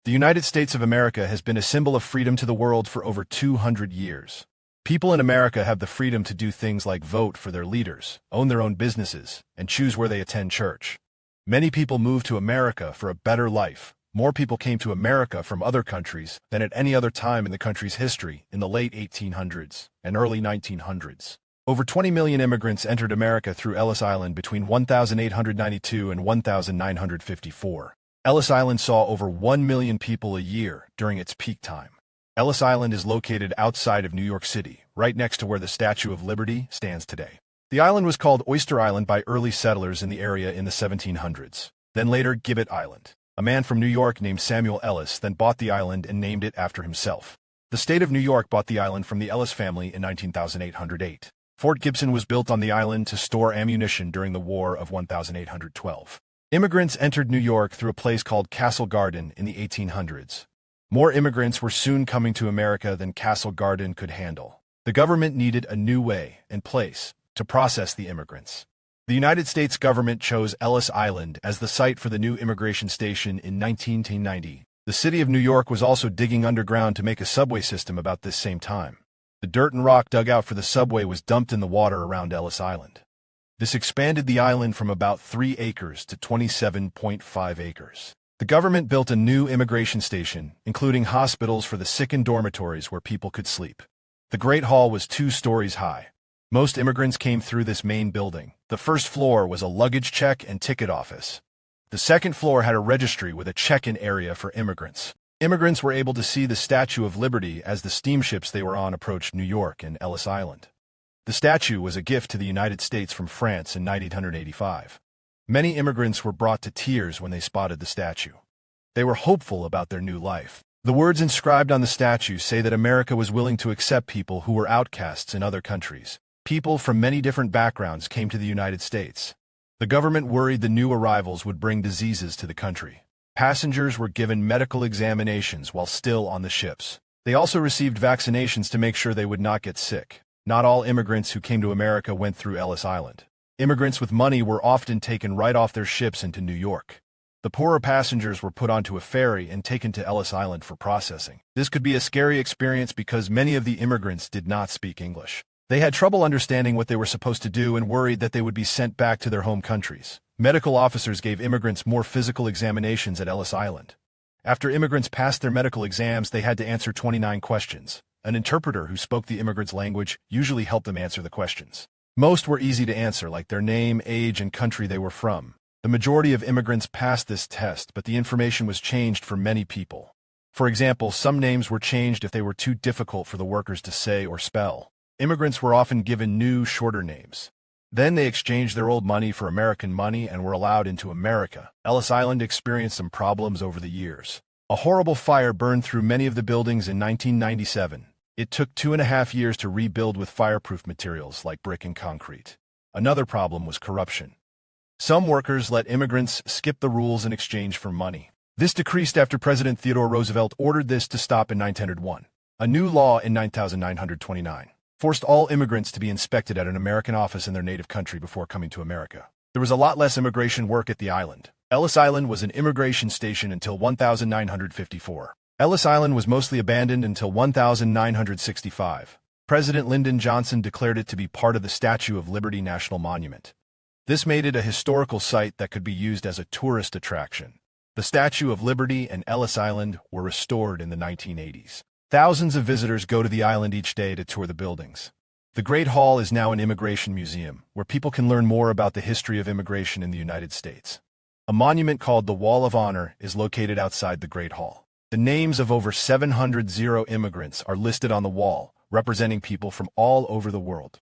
The United States of America has been a symbol of freedom to the world for over 200 years. People in America have the freedom to do things like vote for their leaders, own their own businesses, and choose where they attend church. Many people moved to America for a better life. More people came to America from other countries than at any other time in the country's history in the late 1800s and early 1900s. Over 20 million immigrants entered America through Ellis Island between 1892 and 1954. Ellis Island saw over 1 million people a year during its peak time. Ellis Island is located outside of New York City, right next to where the Statue of Liberty stands today. The island was called Oyster Island by early settlers in the area in the 1700s, then later Gibbet Island. A man from New York named Samuel Ellis then bought the island and named it after himself. The state of New York bought the island from the Ellis family in 19,808. Fort Gibson was built on the island to store ammunition during the War of 1812. Immigrants entered New York through a place called Castle Garden in the 1800s. More immigrants were soon coming to America than Castle Garden could handle. The government needed a new way and place to process the immigrants. The United States government chose Ellis Island as the site for the new immigration station in 1990. The city of New York was also digging underground to make a subway system about this same time. The dirt and rock dug out for the subway was dumped in the water around Ellis Island. This expanded the island from about 3 acres to 27.5 acres. The government built a new immigration station, including hospitals for the sick and dormitories where people could sleep. The Great Hall was 2 stories high. Most immigrants came through this main building. The first floor was a luggage check and ticket office. The second floor had a registry with a check-in area for immigrants. Immigrants were able to see the Statue of Liberty as the steamships they were on approached New York and Ellis Island. The statue was a gift to the United States from France in 1985. Many immigrants were brought to tears when they spotted the statue. They were hopeful about their new life. The words inscribed on the statue say that America was willing to accept people who were outcasts in other countries. People from many different backgrounds came to the United States. The government worried the new arrivals would bring diseases to the country. Passengers were given medical examinations while still on the ships. They also received vaccinations to make sure they would not get sick. Not all immigrants who came to America went through Ellis Island. Immigrants with money were often taken right off their ships into New York. The poorer passengers were put onto a ferry and taken to Ellis Island for processing. This could be a scary experience because many of the immigrants did not speak English. They had trouble understanding what they were supposed to do and worried that they would be sent back to their home countries. Medical officers gave immigrants more physical examinations at Ellis Island. After immigrants passed their medical exams, they had to answer 29 questions. An interpreter who spoke the immigrants' language usually helped them answer the questions. Most were easy to answer, like their name, age, and country they were from. The majority of immigrants passed this test, but the information was changed for many people. For example, some names were changed if they were too difficult for the workers to say or spell. Immigrants were often given new, shorter names. Then they exchanged their old money for American money and were allowed into America. Ellis Island experienced some problems over the years. A horrible fire burned through many of the buildings in 1997. It took 2.5 years to rebuild with fireproof materials like brick and concrete. Another problem was corruption. Some workers let immigrants skip the rules in exchange for money. This decreased after President Theodore Roosevelt ordered this to stop in 1901. A new law in 1929 forced all immigrants to be inspected at an American office in their native country before coming to America. There was a lot less immigration work at the island. Ellis Island was an immigration station until 1954. Ellis Island was mostly abandoned until 1965. President Lyndon Johnson declared it to be part of the Statue of Liberty National Monument. This made it a historical site that could be used as a tourist attraction. The Statue of Liberty and Ellis Island were restored in the 1980s. Thousands of visitors go to the island each day to tour the buildings. The Great Hall is now an immigration museum, where people can learn more about the history of immigration in the United States. A monument called the Wall of Honor is located outside the Great Hall. The names of over 700 immigrants are listed on the wall, representing people from all over the world.